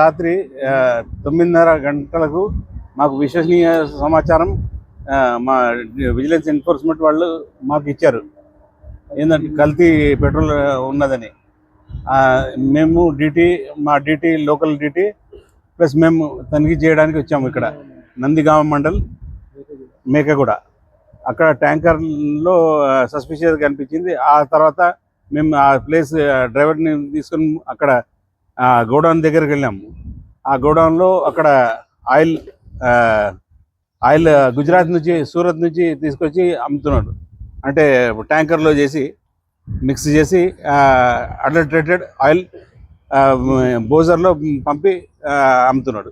రాత్రి 9:30 గంటలకు మాకు విశ్వసనీయ సమాచారం మా విజిలెన్స్ ఎన్ఫోర్స్మెంట్ వాళ్ళు మాకు ఇచ్చారు. ఏంటంటే కల్తీ పెట్రోల్ ఉన్నదని. మేము మా డ్యూటీ లోకల్ డ్యూటీ ప్లస్ మేము తనిఖీ చేయడానికి వచ్చాము. ఇక్కడ నందిగామ మండల్ మేకగూడ అక్కడ ట్యాంకర్లో సస్పిషియస్గా కనిపించింది. ఆ తర్వాత మేము ఆ ప్లేస్ డ్రైవర్ని తీసుకొని అక్కడ గోడౌన్ దగ్గరికి వెళ్ళాము. ఆ గోడౌన్లో అక్కడ ఆయిల్ గుజరాత్ నుంచి సూరత్ నుంచి తీసుకొచ్చి అమ్ముతున్నాడు. అంటే ట్యాంకర్లో చేసి మిక్స్ చేసి అడల్టరేటెడ్ ఆయిల్ బోజర్లో పంపి అమ్ముతున్నాడు.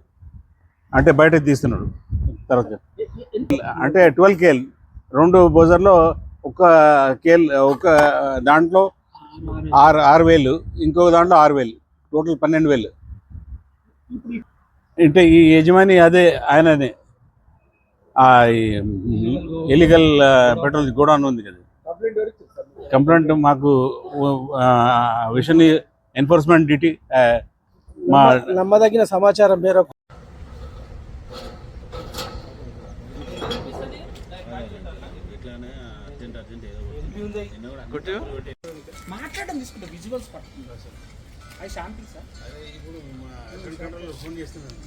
అంటే బయటకు తీస్తున్నాడు. తర్వాత అంటే 12 KL 2 బోజర్లో ఒక దాంట్లో 6,000, ఇంకొక దాంట్లో 6,000, టోటల్ 12,000. అంటే ఈ యజమాని అదే ఆయననే ఇల్లీగల్ పెట్రోల్ గోడౌన్ ఉంది కదా. కంప్లైంట్ మాకు విషన్ ఎన్ఫోర్స్మెంట్ డ్యూటీ మా నమ్మదగిన సమాచారం మేరకు మాట్లాడడం తీసుకుంటా విజువల్స్ పట్టుకుంటా సార్. అది శాంపిల్ సార్. ఇప్పుడు ఫోన్ చేస్తున్నాను.